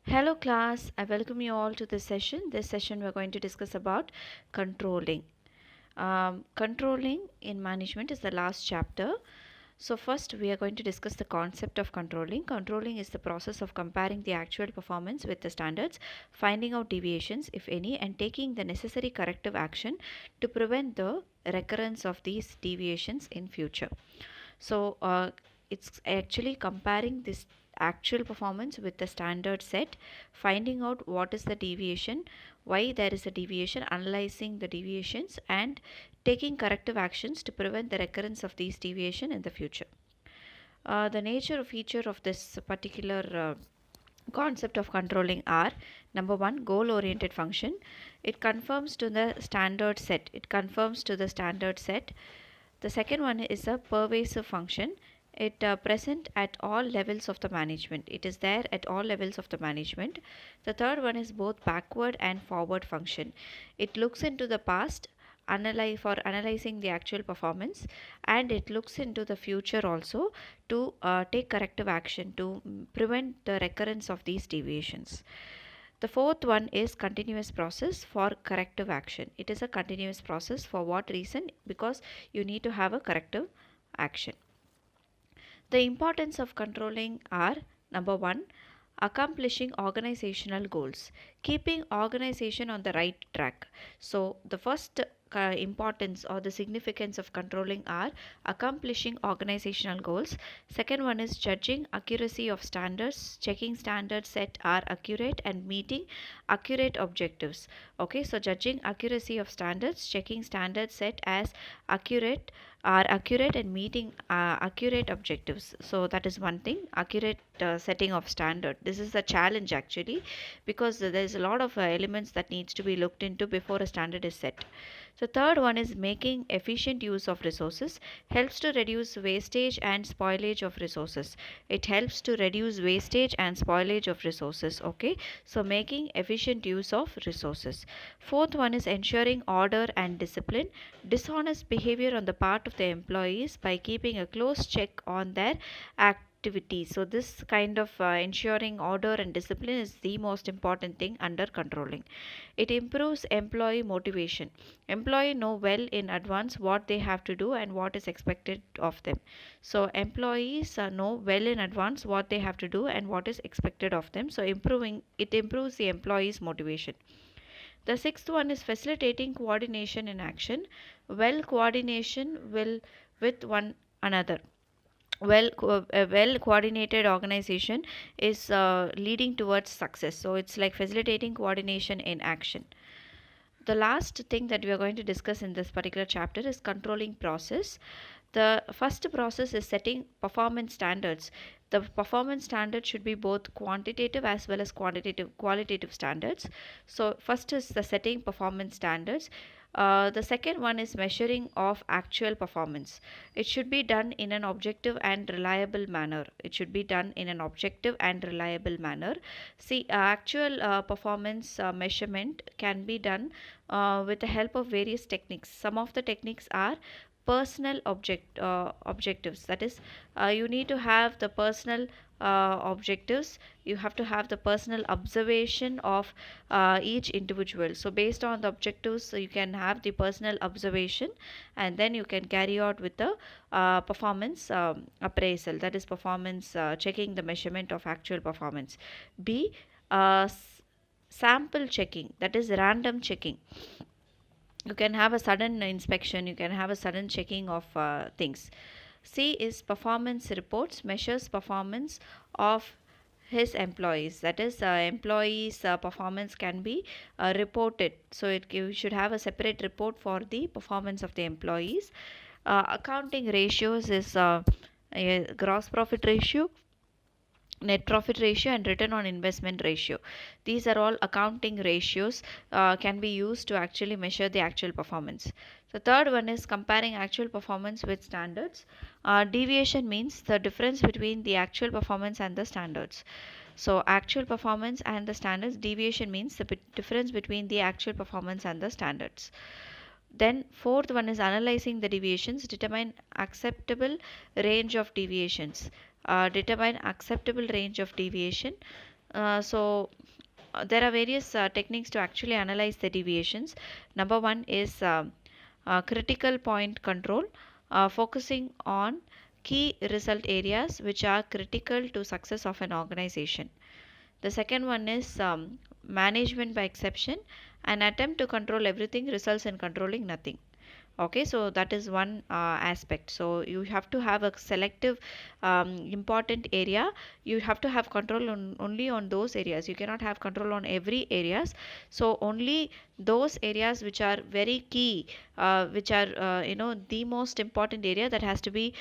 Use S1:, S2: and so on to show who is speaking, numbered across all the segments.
S1: Hello class, I welcome you all to this session. This session we're going to discuss about controlling. Controlling in management is the last chapter. So first we are going to discuss the concept of controlling. Controlling is the process of comparing the actual performance with the standards, finding out deviations if any, and taking the necessary corrective action to prevent the recurrence of these deviations in future. So it's actually comparing this actual performance with the standard set, finding out what is the deviation, why there is a deviation, analyzing the deviations, and taking corrective actions to prevent the recurrence of these deviation in the future. The nature or feature of this particular concept of controlling are: number one, goal oriented function. It conforms to the standard set. The second one is a pervasive function. It present at all levels of the management. It is there at all levels of the management. The third one is both backward and forward function. It looks into the past for analyzing the actual performance, and it looks into the future also to take corrective action to prevent the recurrence of these deviations. The fourth one is continuous process for corrective action. It is a continuous process. For what reason? Because you need to have a corrective action. The importance of controlling are: number one, accomplishing organizational goals, keeping organization on the right track. So the first importance or the significance of controlling are accomplishing organizational goals. Second one is judging accuracy of standards, checking standards set are accurate and meeting accurate objectives. Okay, so judging accuracy of standards, checking standards set as accurate are accurate and meeting accurate objectives. So that is one thing, accurate setting of standard. This is the challenge actually, because there is a lot of elements that needs to be looked into before a standard is set. So third one is making efficient use of resources, helps to reduce wastage and spoilage of resources. It helps to reduce wastage and spoilage of resources. Okay, so making efficient use of resources. Fourth one is ensuring order and discipline, dishonest behavior on the part of the employees by keeping a close check on their activity. So this kind of ensuring order and discipline is the most important thing under controlling. It improves employee motivation. Employee know well in advance what they have to do and what is expected of them. So employees know well in advance what they have to do and what is expected of them. So it improves the employees motivation. The sixth one is facilitating coordination in action. Well coordination will with one another. A well coordinated organization is leading towards success. So it's like facilitating coordination in action. The last thing that we are going to discuss in this particular chapter is controlling process. The first process is setting performance standards. The performance standard should be both quantitative as well as qualitative standards. So first is the setting performance standards. The second one is measuring of actual performance. It should be done in an objective and reliable manner. See, actual performance measurement can be done with the help of various techniques. Some of the techniques are personal objectives. That is, you need to have the personal objectives. You have to have the personal observation of each individual. So based on the objectives, so you can have the personal observation, and then you can carry out with the performance appraisal. That is performance checking the measurement of actual performance. B, sample checking. That is random checking. You can have a sudden inspection, you can have a sudden checking of things. C is performance reports, measures performance of his employees. That is, employees performance can be reported. So you should have a separate report for the performance of the employees. Accounting ratios is a gross profit ratio, net profit ratio, and return on investment ratio. These are all accounting ratios, can be used to actually measure the actual performance. The third one is comparing actual performance with standards. Deviation means the difference between the actual performance and the standards. So actual performance and the standards. Deviation means the difference between the actual performance and the standards. Then fourth one is analyzing the deviations, determine acceptable range of deviations. Determine acceptable range of deviation. There are various techniques to actually analyze the deviations. Number one is critical point control, focusing on key result areas which are critical to success of an organization. The second one is management by exception. An attempt to control everything results in controlling nothing. Okay, so that is one aspect. So you have to have a selective important area. You have to have control on only on those areas. You cannot have control on every areas. So only those areas which are very key, which are the most important area, that has to be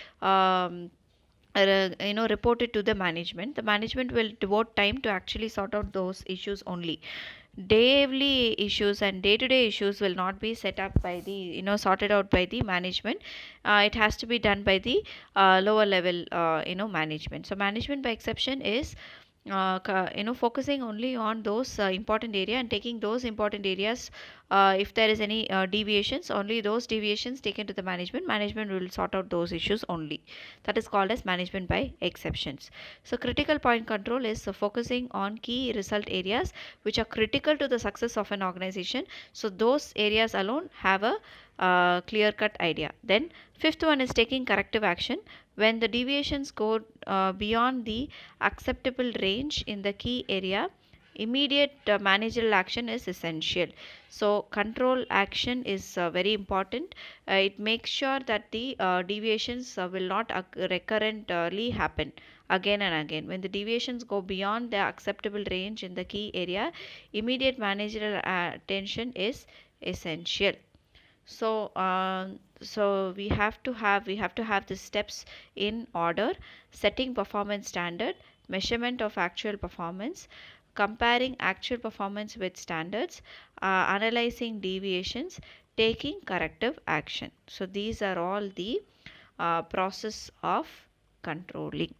S1: reported to the management. The management will devote time to actually sort out those issues only. Daily issues and day-to-day issues will not be set up by the sorted out by the management. It has to be done by the lower level management. So management by exception is focusing only on those important area, and taking those important areas, if there is any deviations, only those deviations taken to the management will sort out those issues only. That is called as management by exceptions. So critical point control is focusing on key result areas which are critical to the success of an organization. So those areas alone have a clear cut idea. Then fifth one is taking corrective action. When the deviations go beyond the acceptable range in the key area, immediate managerial action is essential. So control action is very important. It makes sure that the deviations will not recurrently happen again and again. When the deviations go beyond the acceptable range in the key area, immediate managerial attention is essential. So we have to have the steps in order: setting performance standard, measurement of actual performance, comparing actual performance with standards, analyzing deviations, taking corrective action. So these are all the process of controlling.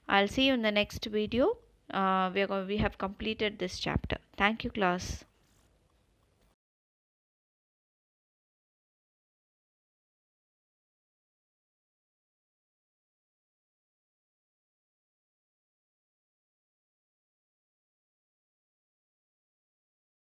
S1: I'll see you in the next video. We have completed this chapter. Thank you, class.